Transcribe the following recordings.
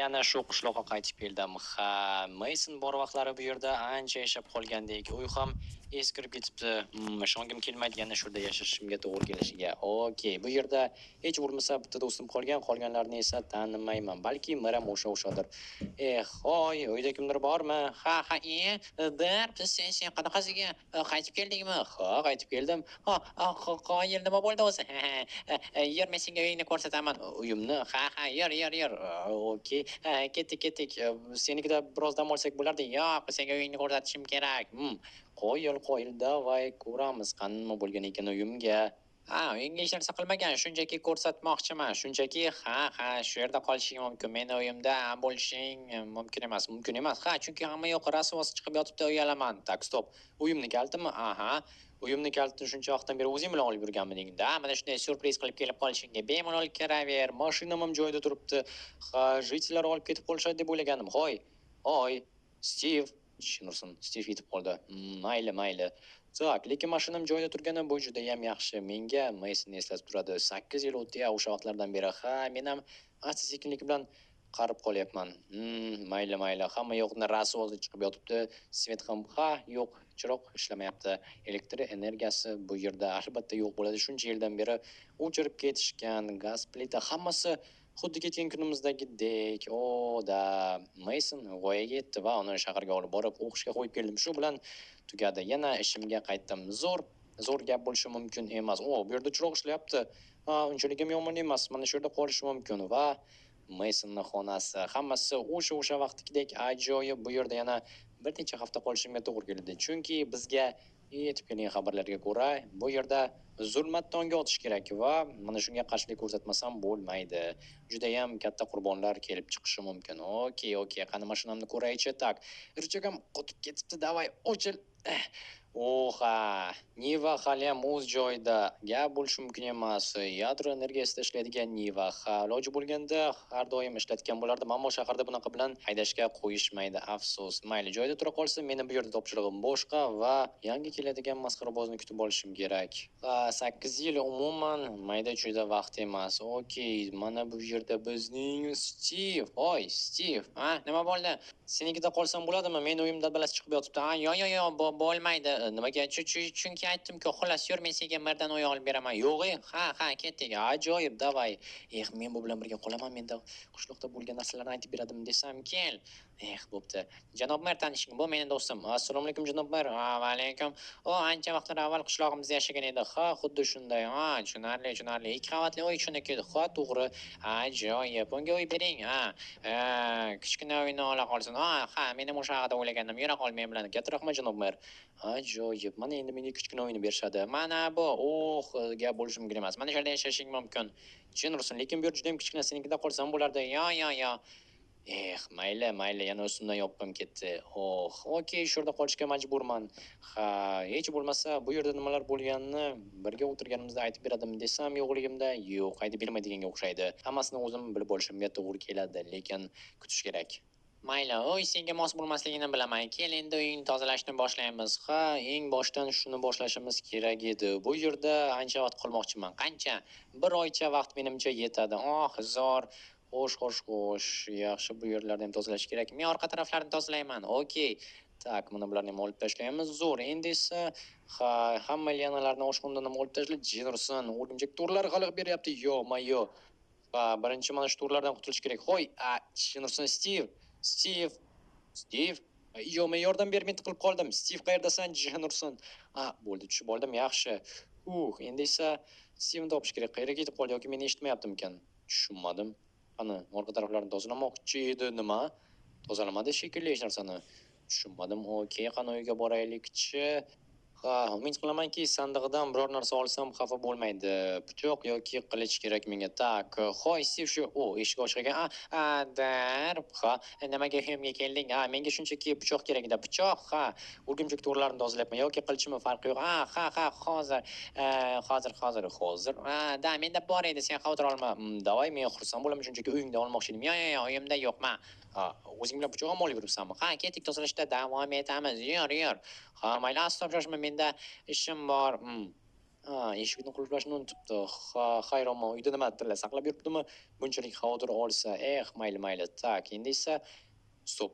yana shu qishloqqa qaytib keldim. Ha, Mayson bor vaqtlari bu yerda ancha yashab qolgandek. Uy ham eskirib ketibdi. Ishongim kelmaydi yana shurda yashashimga to'g'ri kelishiga. Okey, bu yerda hech bo'lmasa bitta do'stim qolgan, qolganlarni esa tanimayman. Balki miram o'shadir. Hoy, uyda kimdir bormi? Bir, sen qanaqasiga qaytib keldingmi? Ha, qaytib keldim. Qoyil nima bo'ldi o'zi? Yur, men senga uyingni ko'rsataman. Uyimni? Yur. Okey. Ketdik. Senikida biroz dam olsak bo'lardi. Yo'q, senga uyingni ko'rsatishim kerak. Qo'yil, davay ko'ramiz qanday bo'lgan ekan uyimga. Uyingga hech narsa qilmagan, shunchaki ko'rsatmoqchiman. Shunchaki, shu yerda qolishing mumkin. Meni uyimda bo'lishing mumkin emas. Chunki hamma yoq rasvos chiqib yotibdi, uyalaman. Tak, stop. Uyimni kalitimi? Uyimni kalitini shuncha vaqtdan beri o'zing bilan olib yurganmiding-da? Mana shunday syurpriz qilib kelib qolishingga bemalol kiraver. Mashinam ham joyida turibdi. Jitlar olib ketib qolishadi deb o'ylaganim. Hoy, Stiv. Tushunursan, Stiv yetib qoldi. Mayli. Tak, lekin mashinam joyida turgani bu juda ham yaxshi. Menga Mason eslatib turadi. 8 yil o'tdi o'sha vaqtlardan beri. Men ham asta-sekinlik bilan qarib qolyapman. Mayli. Hamma yoqni rasvozi chiqib yotibdi. Svet ham yo'q, chiroq ishlamayapti. Elektr energiyasi bu yerda albatta yo'q bo'ladi. Shuncha yildan beri o'chirib ketishgan, gaz plita hammasi xuddi ketgan kunimizdagidek. Mason voyaga yetdi va uni shaharga olib borib o'qishga qo'yib keldim. Shu bilan tugadi. Yana ishimga qaytdim. Zo'r gap bo'lishi mumkin emas. Bu yerda chiroq ishlayapti. Unchalik ham yomon emas. Mana shu yerda qolish mumkin va Masonning xonasi. Hammasi o'sha vaqtdagidek ajoyib. Bu yerda yana bir necha hafta qolishimga to'g'ri keldi. Chunki bizga yetib kelgan xabarlarga ko'ra, bu yerda zulmat tonga otish kerak va mana shunga qarshilik ko'rsatmasam bo'lmaydi. Juda ham katta qurbonlar kelib chiqishi mumkin. Okey, qani mashinamni ko'raychi. Tak, irchagam qotib ketibdi. Davay, ochil. Niva hali ham o'z joyida. Gap bo'lishi mumkin emas. Yadro energiyasida ishlaydigan Niva. Iloji bo'lganda har doim ishlatgan bo'lardim, ammo shaharda bunaqa bilan haydashga qo'yishmaydi. Afsus. Mayli, joyida tura qolsa, meni bu yerda topshirig'im boshqa va yangi keladigan masxarabozni kutib olishim kerak. 8 yil umuman mayda-chuyda vaqt emas. Okey, mana bu yerda bizning Stiv. Hoy, Stiv. Nima bo'ldi? Senikida qolsam bo'ladimi? Men uyimda balasi chiqib yotibdi. Yo'q, bo'lmaydi. Nimaga? Chunki aytdim-ku, xullas, yur, men senga birdan uy olib beraman. Yo'g'e? Ketdik. Ajoyib, davay. Men bu bilan birga qolaman. Menda qishloqda bo'lgan narsalarni aytib beradim desam, kel. Bo'pti. Janob mer, tanishing, bu mening do'stim. Assalomu alaykum, janob mer. Va alaykum. Ancha vaqtlar avval qishlog'imizda yashagan edi. Xuddi shunday. Tushunarli. 2 qavatli uy shunday. To'g'ri. Ajoyib. Unga uy bering. Kichkina uyni ola qolsin. Men ham o'sha haqida o'ylagandim. Yura qol men bilan. Katta rahmat, janob mer. Ajoyib. Mana endi menga kichkina uyni berishadi. Mana bu. Gap bo'lishi mumkin emas. Mana shu yerda yashashing mumkin. Tushunursan, lekin bu yer juda ham kichkina, senikida qolsam bo'lardi. Yo. Mayli, yana o'zimdan yoppim ketdi. Okey, shu yerda qolishga majburman. Hech bo'lmasa bu yerda nimalar bo'lganini birga o'tirganimizda aytib beradim desam, yo'qligimda yo'q, aytib bermaydiganga o'xshaydi. Hammasini o'zim bilib olishimga to'g'ri keladi, lekin kutish kerak. Mayli, senga mos bo'lmasligini bilaman. Kel, endi uyingni tozalashni boshlaymiz. Eng boshdan shuni boshlashimiz kerak edi. Bu yerda ancha vaqt qolmoqchiman. Qancha? 1 oycha vaqt menimcha yetadi. Zo'r. Xo'sh. Yaxshi, bu yerlarni ham tozalash kerak. Men orqa taraflarini tozalayman. Okey. Tak, mana bularni ham olib tashlaymiz. Zo'r. Endi esa hamma lianalarni oshxonadan ham olib tashlab, Jennerson o'rgimchak to'rlari xalaq beryapti. Yo'q. Birinchi mana shu to'rlardan qutulish kerak. Hoy, Jennerson, Stiv. Men yordam ber, men tiqilib qoldim. Stiv, qayerdasan, Jennerson? Bo'ldi, tushib oldim. Yaxshi. Endi esa Stivni topish kerak. Qayerga ketib qoldi yoki meni eshitmayaptimikan? Tushunmadim. Qani, orqa taraflarini tozalamoqchi edi, nima? Tozalamadi shekilli hech narsani. Tushunmadim. Okey, qani uyga boraylikchi. Umid qilamanki, sandig'idan biror narsa olsam xafa bo'lmaydi. Pichoq yoki qilich kerak menga. Tak, hoy, Stiv, shu eshik ochiq ekan. Nimaga uyimga kelding? Menga shunchaki pichoq kerak edi. Pichoq, o'rgimchak to'rlarini tozalayapman yoki qilichmi, farqi yo'q. Hozir. Menda bor edi, sen xavotir olma. Davay, men xursand bo'laman, shunchaki uyingda olmoqchi edim. Yo'q, uyimda yo'qman. O'zing bilan pichoq ham olib yuribsanmi? Ketdik, tozalashda davom etamiz. Yur. Mayli, aslo shoshma, menda ishim bor. Eshikni qulflashni unutibdi. Hayronman, uyda nimadir saqlab yuribdimi? Bunchalik xavotir olsa. Mayli, mayli. Tak, endi esa stop.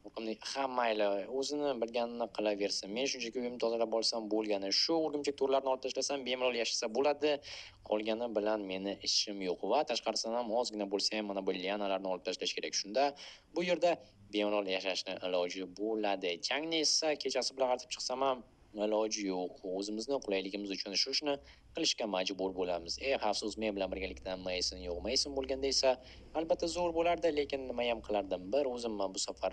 Raqamli mayli, o'zini bilganini qilaversin. Men shunchaki uyimni tozalab olsam bo'lgani. Shu o'rgimchak to'rlarini olib tashlasam, bemalol yashasa bo'ladi. Qolgani bilan meni ishim yo'q va tashqarisidan ham ozgina bo'lsa ham mana bu lianalarni olib tashlash kerak. Shunda bu yerda bemalol yashashni iloji bo'ladi. Changni esa kechasi bilan artib chiqsam ham iloji yo'q. O'zimizni qulayligimiz uchun shu ishni qilishga majbur bo'lamiz. Afsus, men bilan birgalikda Mason yo'q. Mason bo'lganda esa albatta zo'r bo'lardi, lekin nima ham qilardim? Bir o'zimman bu safar.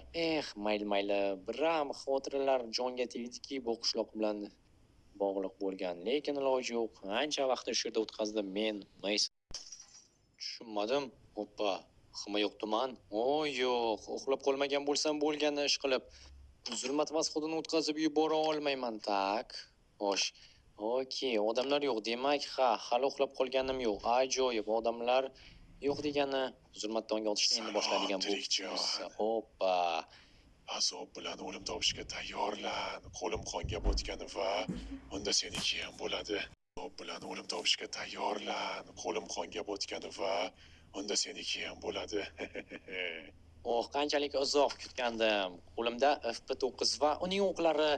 Mayli, mayli. Biram xotiralar jonga tegdiki, bu qishloq bilan bog'liq bo'lgan, lekin iloji yo'q. Ancha vaqtni shu yerda o'tkazdim men, Mason. Tushunmadim. Hoppa. Xima yo'qdiman. Yo'q, uxlab qolmagan bo'lsam bo'lganini ish qilib zulmat vasxodini o'tkazib yubora olmayman. Tak. Xo'sh. Okey, odamlar yo'q. Demak, hali uxlab qolganim yo'q. Ajoyib, odamlar yo'q degani zulmatda onga otishni endi boshladigan bu. Hoppa. Azob bilan o'lim topishga tayyorlan. Qo'lim qonga botgani va unda seniki ham bo'ladi. Azob bilan o'lim topishga tayyorlan. Qo'lim qonga botgani va unda seniki ham bo'ladi. Qanchalik uzoq kutgandim. Qo'limda FP9 va uning o'qlari,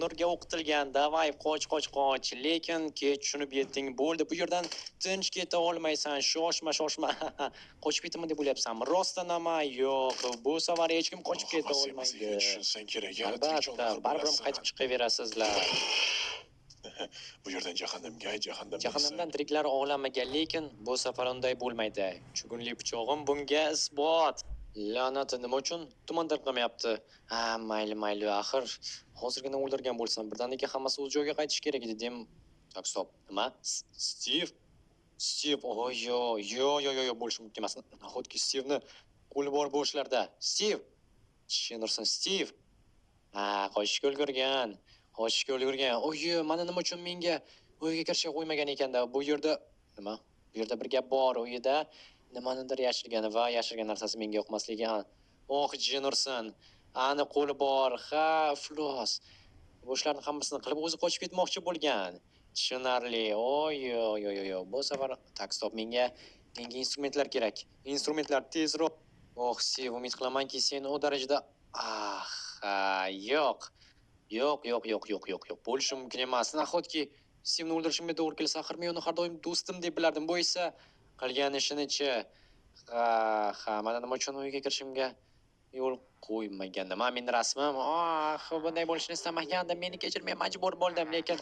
nurga o'qitilgan. Davay, qoch. Lekin kech tushunib yetding. Bo'ldi, bu yerdan tinch keta olmaysan. Shoshma. Qochib ketaman deb o'ylayapsanmi? Rostdan nima? Yo'q, bu safar hech kim qochib keta olmaydi. Tushunsang kerak. Albatta, baribir qaytib chiqaverasizlar. Bu yerdan jahannamga. Jahannamdan tiriklar olamiga, lekin bu safar unday bo'lmaydi. Chugunli pichog'im bunga isbot. La'nati nima uchun tuman tarqamayapti? Mayli, axir hozirgina o'ldirgan bo'lsam, birdaniga hammasi o'z joyiga qaytish kerak edi, dem. Tak, stop. Nima? Stiv, yo, bo'lishi mumkin emas. Nahotki Stivni qo'li bor bo'shlarda. Stiv. Tushunursan, Stiv. Qochishga ulgurgan. Mana nima uchun menga uyga kirishga qo'ymagan ekanda? Bu yerda nima? Bu yerda bir gap bor. Uyida nimanidir yashirgan va yashirgan narsasi menga yoqmasligi. Jinursan. Ani qo'li bor. Iflos. Bo'shlarni hammasini qilib o'zi qochib ketmoqchi bo'lgan. Tushunarli. Yo. Bu safar tak, stop. Menga instrumentlar kerak. Instrumentlar tezroq. Sev, umid qilamanki sen u darajada yo'q. Bo'lishi mumkin emas. Nahotki Stivni o'ldirishimga to'g'ri kelsa, axir men uni har doim do'stim deb bilardim. Bu esa qilgan ishini-chi. Mana nima uchun uyga kirishimga yo'l qo'ymagan. Mening rasmim. Bunday bo'lishini istamagandim. Meni kechir, men majbur bo'ldim, lekin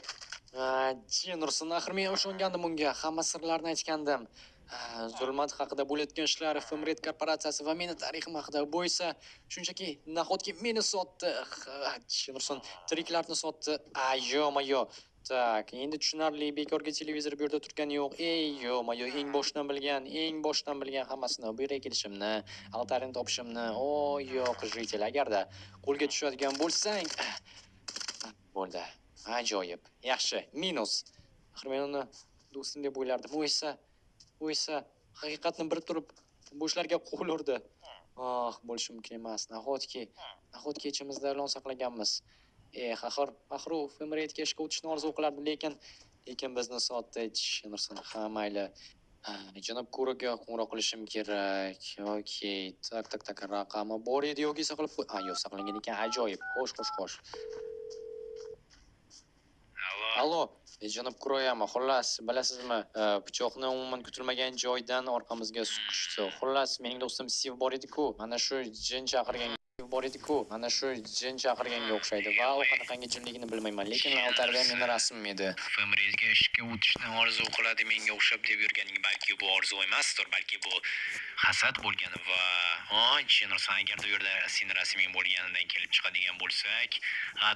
Jinurson, axir men ishongandim unga. Hamma sirlarni aytgandim. Zulmat haqida bo'layotgan ishlar, Femred korporatsiyasi va meni tarixim haqida. Bu esa shunchaki nahotki meni sotdi. Jinurson tiriklarni sotdi. Yo'q. Tak, endi tushunarli, bekorga televizor bu yerda turgani yo'q. Yo'q, eng boshdan bilgan hammasini, bu yerga kelishimni, altarini topishimni. Yo'q, jitel, agarda qo'lga tushadigan bo'lsang, bo'ldi. Ajoyib. Yaxshi, minus. Axir men uni do'stim deb o'ylardim. U esa haqiqatni bilib turib bo'shlarga qo'l urdi. Bo'lishi mumkin emas. Nahotki ichimizda ilon saqlaganmiz. Axir u Femredga ishga o'tishni orzu qilardi, lekin bizni sotdi. Tushunursan. Mayli. Janob Kuroga qo'ng'iroq qilishim kerak. Okey. Tak, raqami bor edi yoki saqlab yo'q, saqlangan ekan. Ajoyib. Xo'sh. Allo, janob Kuroyama, xullas, bilasizmi, pichoqni umuman kutilmagan joydan orqamizga suqishdi. Xullas, mening do'stim Stiv bor edi-ku, mana shu jin chaqirganga o'xshaydi va u qanaqangi jinligini bilmayman, lekin altarda meni rasmim edi. Femredga ishga o'tishni orzu qiladi menga o'xshab deb yurganing, balki bu orzu emasdir, balki bu hasad bo'lgani va Jinurson, agarda u yerda sening rasming bo'lganidan kelib chiqadigan bo'lsak,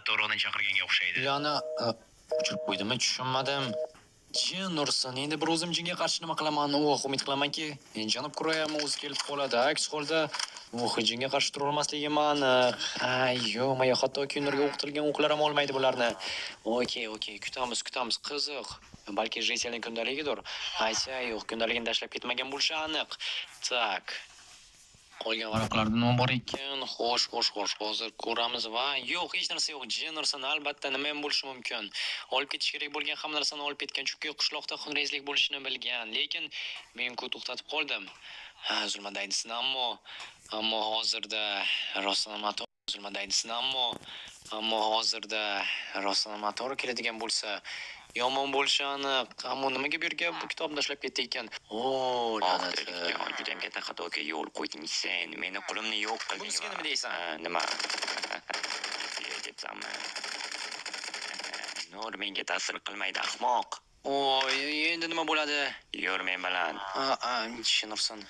to'g'ri chaqirganga o'xshaydi. Yana o'chirib qo'ydimmi? Tushunmadim. Jinurson, endi bir o'zim jinga qarshi nima qilaman? Umid qilamanki, janob Kuroyama o'zi kelib qoladi. Aks holda jinga qarshi tura olmasligim aniq. Yo'q, hattoki nurga o'qitilgan o'qlar ham olmaydi bularni. Okey, kutamiz. Qiziq. Balki jitelning kundaligidir. Yo'q, kundaligini tashlab ketmagan bo'lishi aniq. Tak. Qolgan varaqlarda nima bor ekan? Xo'sh. Hozir ko'ramiz va yo'q, hech narsa yo'q. Jennerson albatta nima ham bo'lishi mumkin. Olib ketish kerak bo'lgan hamma narsani olib ketgan, chunki qishloqda xunrezlik bo'lishini bilgan. Lekin men-ku to'xtatib qoldim. Zulmadaydisini ammo hozirda rostdan zulmadaydisini ammo hozirda rostdan to'g'ri keladigan bo'lsa yomon bo'lishi aniq. Ammo nimaga bu yerga bu kitobni tashlab ketdi ekan? La'nati. Juda ham katta xatoga yo'l qo'yding sen. Meni qo'limni yo'q qilding. Bunisiga nima deysan? Nima? Ketsammi? Nur menga ta'sir qilmaydi, ahmoq. Endi nima bo'ladi? Yur men bilan. Tushunursan.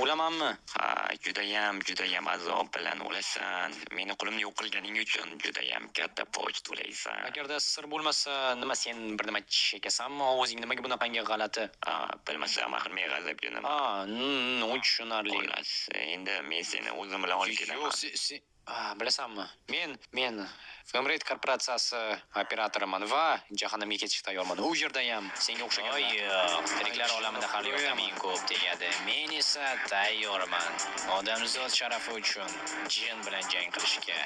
O'lamanmi? Ha, judayam azob bilan o'lasan. Meni qo'limni yo'q qilganing uchun judayam katta boj to'laysan. Agarda sir bo'lmasa, nima sen bir nima chekasanmi? Ovozing nimaga bunaqangi g'alati? Bilmasam, axir men g'azabga nima? Tushunarli. Xullas, endi men seni o'zim bilan olib kelaman. Yo'q, bilasanmi? Men Femred korporatsiyasi operatoriman va jahannamga ketishga tayyorman. U yerda ham senga o'xshagan. Tiriklar olamida hali yo'qamin ko'p tegadi. Men esa tayyorman. Odamzod sharafi uchun jin bilan jang qilishga.